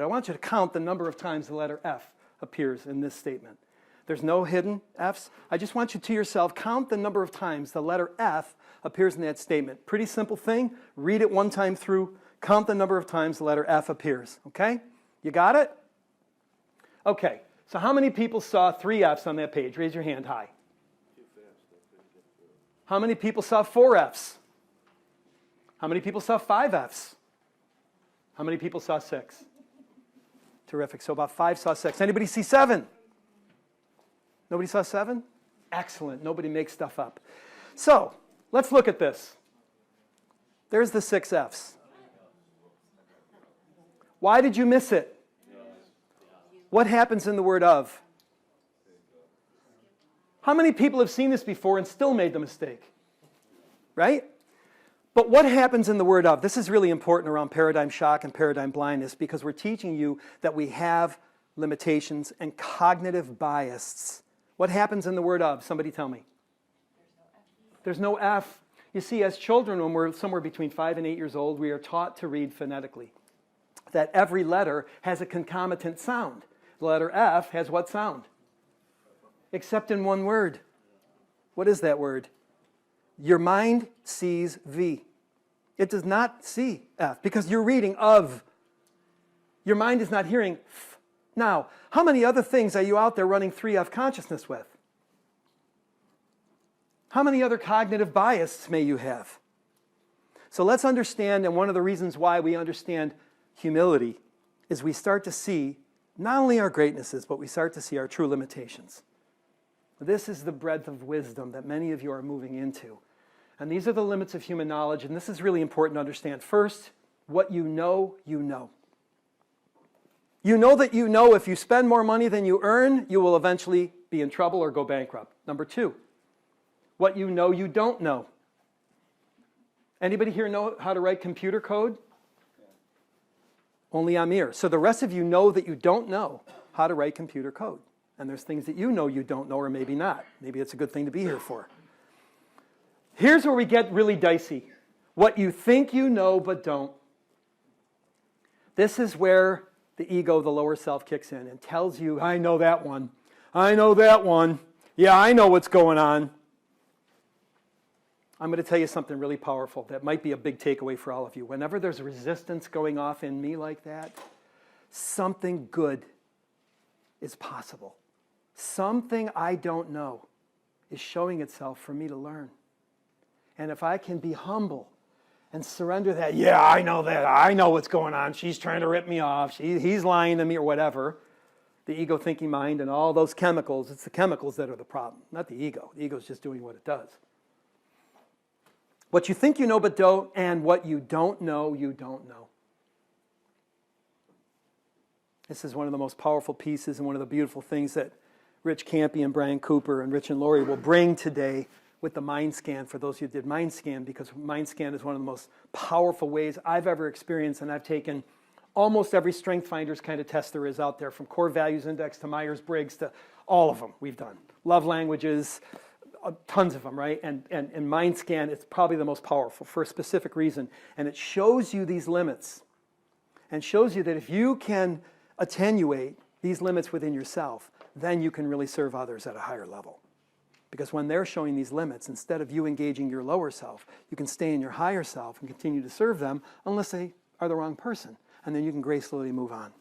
I want you to count the number of times the letter F appears in this statement. There's no hidden F's. I just want you to yourself count the number of times the letter F appears in that statement. Pretty simple thing. Read it one time through. Count the number of times the letter F appears. Okay? You got it? Okay. So how many people saw 3 F's on that page? Raise your hand high. How many people saw 4 F's? How many people saw 5 F's? How many people saw 6? Terrific. So about 5 saw 6. Anybody see 7? Nobody saw 7? Excellent. Nobody makes stuff up. So let's look at this. There's the 6 F's. Why did you miss it? What happens in the word of? How many people have seen this before and still made the mistake? Right? But what happens in the word of? This is really important around paradigm shock and paradigm blindness because we're teaching you that we have limitations and cognitive bias. What happens in the word of? Somebody tell me. There's no F. You see, as children, when we're somewhere between 5 and 8 years old, we are taught to read phonetically. That every letter has a concomitant sound. The letter F has what sound? Except in one word. What is that word? Your mind sees V. It does not see F because you're reading of. Your mind is not hearing F. Now, how many other things are you out there running 3F consciousness with? How many other cognitive biases may you have? So let's understand, and one of the reasons why we understand humility is we start to see not only our greatnesses, but we start to see our true limitations. This is the breadth of wisdom that many of you are moving into. And these are the limits of human knowledge, and this is really important to understand. First, what you know, you know. You know that you know if you spend more money than you earn, you will eventually be in trouble or go bankrupt. Number 2, what you know you don't know. Anybody here know how to write computer code? Only Amir. So the rest of you know that you don't know how to write computer code. And there's things that you know you don't know or maybe not. Maybe it's a good thing to be here for. Here's where we get really dicey. What you think you know but don't. This is where the ego, the lower self, kicks in and tells you, I know that one. I know that one. Yeah, I know what's going on. I'm going to tell you something really powerful that might be a big takeaway for all of you. Whenever there's resistance going off in me like that, something good is possible. Something I don't know is showing itself for me to learn. And if I can be humble and surrender that, yeah, I know that. I know what's going on. She's trying to rip me off. He's lying to me or whatever. The ego thinking mind and all those chemicals, it's the chemicals that are the problem, not the ego. The ego's just doing what it does. What you think you know but don't, and what you don't know, you don't know. This is one of the most powerful pieces and one of the beautiful things that Rich Campy and Brian Cooper and Rich and Lori will bring today with the Mind Scan, for those of you who did Mind Scan, because Mind Scan is one of the most powerful ways I've ever experienced, and I've taken almost every Strength Finders kind of test there is out there, from Core Values Index to Myers-Briggs to all of them we've done. Love languages, tons of them, right? And Mind Scan is probably the most powerful for a specific reason, and it shows you these limits and shows you that if you can attenuate these limits within yourself, then you can really serve others at a higher level. Because when they're showing these limits, instead of you engaging your lower self, you can stay in your higher self and continue to serve them unless they are the wrong person. And then you can gracefully move on.